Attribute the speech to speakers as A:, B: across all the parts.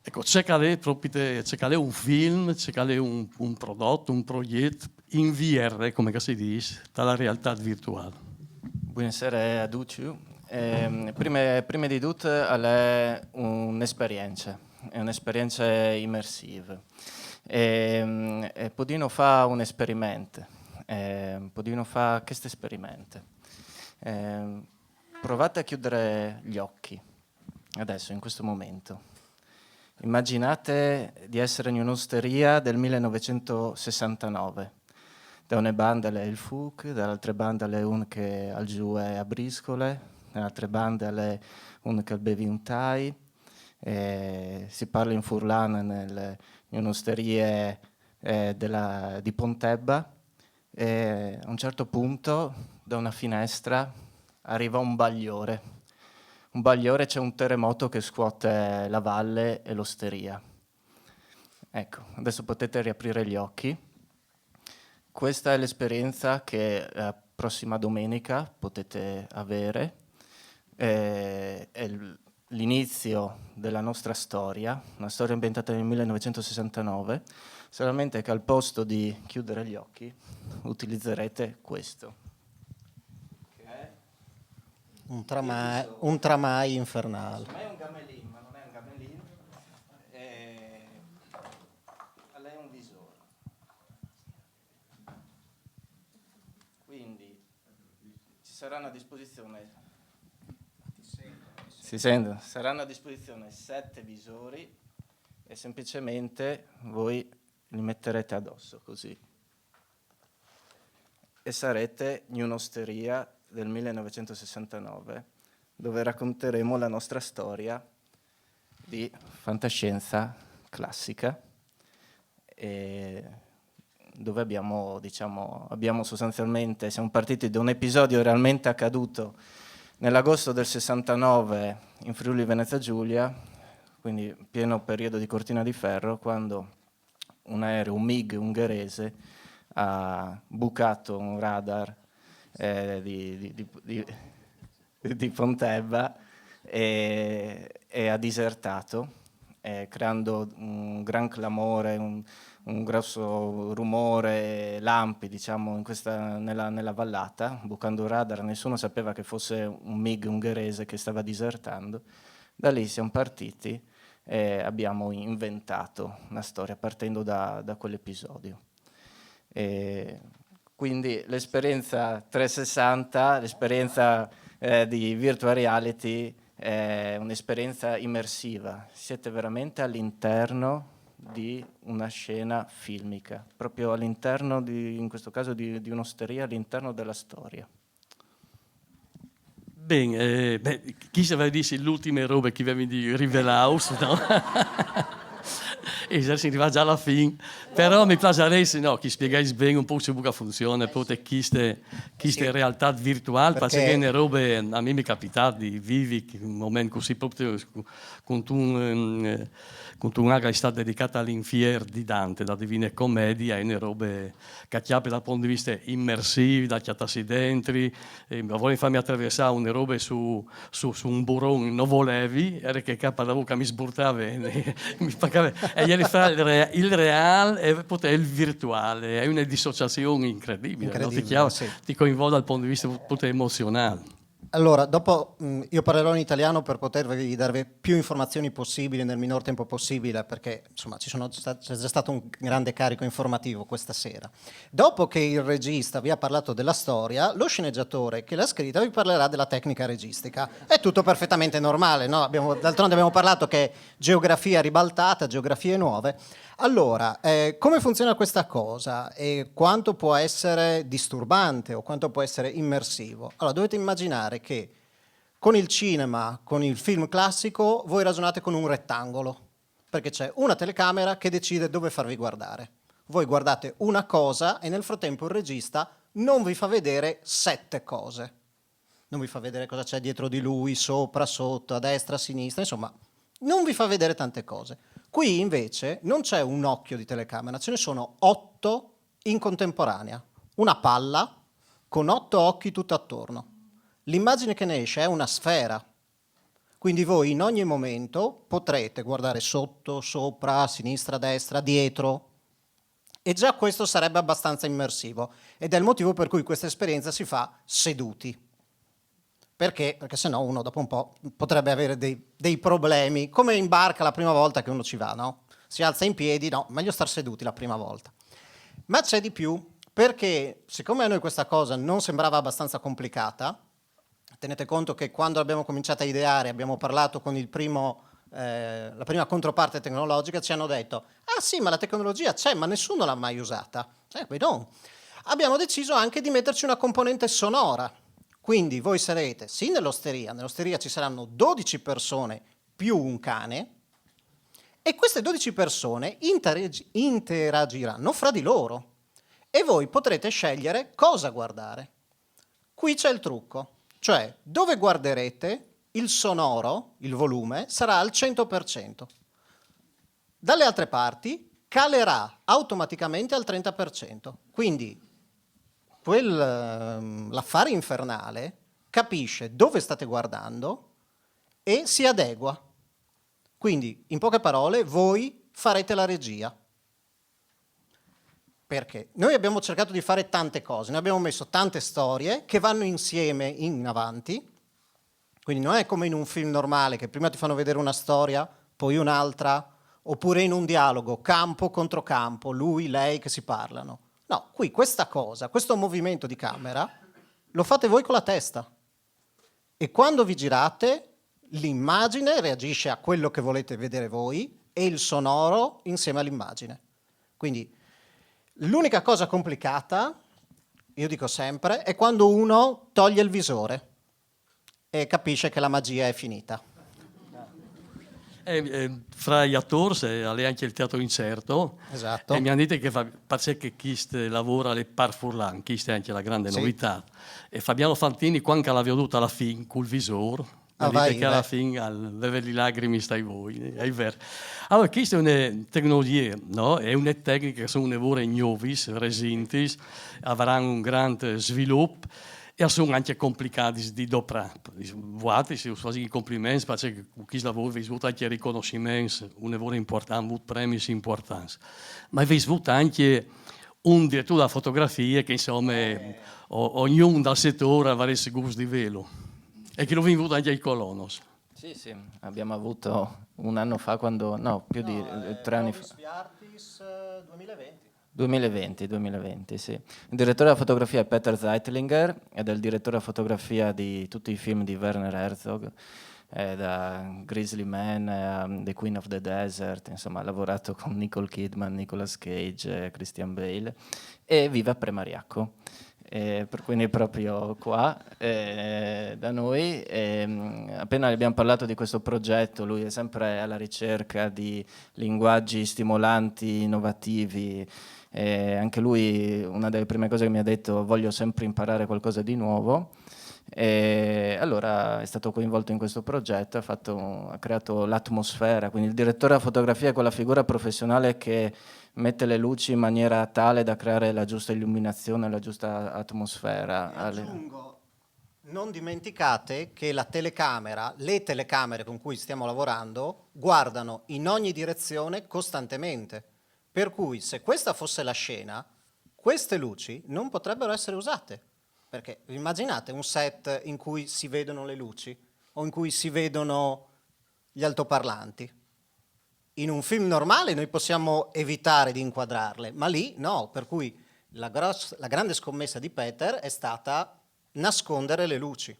A: Ecco, c'è che un film, c'è che un prodotto, un progetto in VR, come si dice, dalla realtà virtuale.
B: Buonasera a tutti. Prima di tutto è un'esperienza immersiva. Podino fa un esperimento, podino fa questo esperimento. Provate a chiudere gli occhi, adesso, in questo momento. Immaginate di essere in un'osteria del 1969. Da una banda è il Fug, dall'altra banda è un che al giù è a briscole, dall'altra banda è un che bevi un thai. Si parla in furlano in un'osteria di Pontebba. A un certo punto, da una finestra, arriva un bagliore. Un bagliore, c'è un terremoto che scuote la valle e l'osteria. Ecco, adesso potete riaprire gli occhi. Questa è l'esperienza che la prossima domenica potete avere. È l'inizio della nostra storia, una storia ambientata nel 1969, solamente che al posto di chiudere gli occhi utilizzerete questo.
C: Un tramai infernale.
B: Ma è un gamelin, ma non è un gamelin. È un visore. Quindi ci saranno a disposizione. Si sente? Saranno a disposizione 7 visori e semplicemente voi li metterete addosso così. E sarete in un'osteria del 1969, dove racconteremo la nostra storia di fantascienza classica, e dove abbiamo sostanzialmente, siamo partiti da un episodio realmente accaduto nell'agosto del 69 in Friuli Venezia Giulia, quindi pieno periodo di cortina di ferro, quando un aereo, un MiG ungherese, ha bucato un radar di Pontebba e ha disertato, creando un gran clamore, un grosso rumore, lampi, diciamo, nella vallata, bucando un radar. Nessuno sapeva che fosse un MiG ungherese che stava disertando. Da lì siamo partiti e abbiamo inventato una storia partendo da quell'episodio. Quindi l'esperienza 360, l'esperienza di virtual reality è un'esperienza immersiva. Siete veramente all'interno di una scena filmica, proprio all'interno, in questo caso, di un'osteria, all'interno della storia.
A: Bene, chi se va dire le ultime robe che vi di Rivelaus, no? E si arriva già alla fine, però mi piacerebbe che spiegassi bene un po' come funziona, poi queste realtà virtuali, perché le robe a me mi è capitato di vivere un momento così proprio con un'area stata dedicata all'infier di Dante, la Divina Commedia, e le robe che chiappe dal punto di vista immersivo, da chiatarsi dentro, voglio farmi attraversare une robe su un burrone, non volevi, era che capa da bocca mi sburtava e mi paccava. E ieri fa il reale e poi il virtuale, è una dissociazione incredibile, no? Ti coinvolge dal punto di vista emozionale.
C: Allora, dopo io parlerò in italiano per potervi darvi più informazioni possibili nel minor tempo possibile, perché insomma c'è già stato un grande carico informativo questa sera. Dopo che il regista vi ha parlato della storia, lo sceneggiatore che l'ha scritta vi parlerà della tecnica registica. È tutto perfettamente normale, no? D'altronde abbiamo parlato che geografia ribaltata, geografie nuove. Allora, come funziona questa cosa e quanto può essere disturbante o quanto può essere immersivo? Allora, dovete immaginare che con il cinema, con il film classico, voi ragionate con un rettangolo, perché c'è una telecamera che decide dove farvi guardare. Voi guardate una cosa e nel frattempo il regista non vi fa vedere 7 cose. Non vi fa vedere cosa c'è dietro di lui, sopra, sotto, a destra, a sinistra, insomma, non vi fa vedere tante cose. Qui invece non c'è un occhio di telecamera, ce ne sono 8 in contemporanea. Una palla con 8 occhi tutto attorno. L'immagine che ne esce è una sfera. Quindi voi in ogni momento potrete guardare sotto, sopra, a sinistra, a destra, dietro, e già questo sarebbe abbastanza immersivo, ed è il motivo per cui questa esperienza si fa seduti. Perché? Perché sennò uno dopo un po' potrebbe avere dei problemi, come in barca la prima volta che uno ci va, no? Si alza in piedi, no, meglio star seduti la prima volta. Ma c'è di più, perché siccome a noi questa cosa non sembrava abbastanza complicata, tenete conto che quando abbiamo cominciato a ideare, abbiamo parlato con la prima controparte tecnologica, ci hanno detto: ah sì, ma la tecnologia c'è, ma nessuno l'ha mai usata. Beh, no. Abbiamo deciso anche di metterci una componente sonora. Quindi voi sarete, sì, nell'osteria ci saranno 12 persone più un cane, e queste 12 persone interagiranno fra di loro e voi potrete scegliere cosa guardare. Qui c'è il trucco, cioè dove guarderete il sonoro, il volume, sarà al 100%. Dalle altre parti calerà automaticamente al 30%. Quindi l'affare infernale capisce dove state guardando e si adegua. Quindi, in poche parole, voi farete la regia. Perché? Noi abbiamo cercato di fare tante cose, noi abbiamo messo tante storie che vanno insieme in avanti, quindi non è come in un film normale che prima ti fanno vedere una storia, poi un'altra, oppure in un dialogo, campo contro campo, lui, lei che si parlano. No, qui questa cosa, questo movimento di camera, lo fate voi con la testa. E quando vi girate, l'immagine reagisce a quello che volete vedere voi e il sonoro insieme all'immagine. Quindi l'unica cosa complicata, io dico sempre, è quando uno toglie il visore e capisce che la magia è finita.
A: Fra gli attori ha anche il teatro incerto.
C: Esatto.
A: E mi hanno detto che perché chi lavora alle par furlan, chi è anche la grande
C: Sì.
A: novità. E Fabiano Fantini, quando l'ha veduta alla fine col visore,
C: Ah,
A: mi
C: vai,
A: dite che alla
C: vai.
A: fine alle le lacrime stai voi, è vero. Allora, questa è una tecnologia, no? È una tecnica che sono nevore nuovis, resintis, avranno un grande sviluppo. E sono anche complicati di doprare. Vuoti, se quasi i complimenti, perché chi lavora vi svuta anche riconoscimenti, un lavoro importante, molti premi importanti. Ma vi svuta anche un direttore della fotografia che insomma ognuno dal settore avrà il gusto di velo. E che lo vi avuto anche ai colonos.
B: Sì, sì, abbiamo avuto un anno fa, più di 3 anni fa. 2020, sì. Il direttore della fotografia è Peter Zeitlinger ed è il direttore della fotografia di tutti i film di Werner Herzog, da Grizzly Man a The Queen of the Desert, insomma ha lavorato con Nicole Kidman, Nicolas Cage, Christian Bale, e vive a Premariacco. Quindi proprio qua da noi. Appena abbiamo parlato di questo progetto, lui è sempre alla ricerca di linguaggi stimolanti, innovativi. Anche lui, una delle prime cose che mi ha detto: voglio sempre imparare qualcosa di nuovo. Allora è stato coinvolto in questo progetto, ha creato l'atmosfera, quindi il direttore della fotografia è quella figura professionale che mette le luci in maniera tale da creare la giusta illuminazione, la giusta atmosfera.
C: Aggiungo, non dimenticate che le telecamere con cui stiamo lavorando guardano in ogni direzione costantemente, per cui se questa fosse la scena, queste luci non potrebbero essere usate, perché immaginate un set in cui si vedono le luci o in cui si vedono gli altoparlanti. In un film normale noi possiamo evitare di inquadrarle, ma lì no, per cui la grande scommessa di Peter è stata nascondere le luci.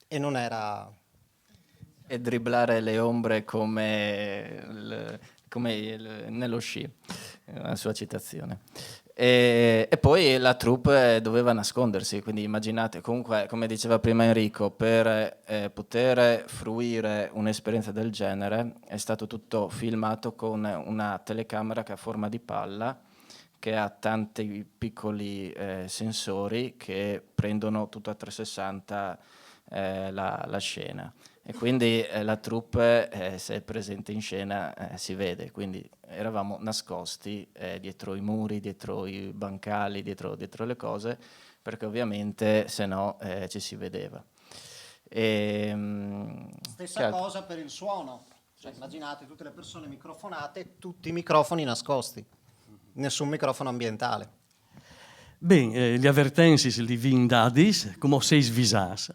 C: E non era...
B: E dribblare le ombre come nello sci, la sua citazione. E poi la troupe doveva nascondersi, quindi immaginate, comunque, come diceva prima Enrico, per poter fruire un'esperienza del genere è stato tutto filmato con una telecamera che ha forma di palla, che ha tanti piccoli sensori che prendono tutto a 360 la scena. E quindi la troupe, se è presente in scena, si vede, quindi eravamo nascosti dietro i muri, dietro i bancali, dietro le cose, perché ovviamente se no ci si vedeva.
C: Stessa cosa per il suono. Cioè, immaginate tutte le persone microfonate, tutti i microfoni nascosti, nessun microfono ambientale.
A: Bem, gli avvertensis li vindadis, come seis visas.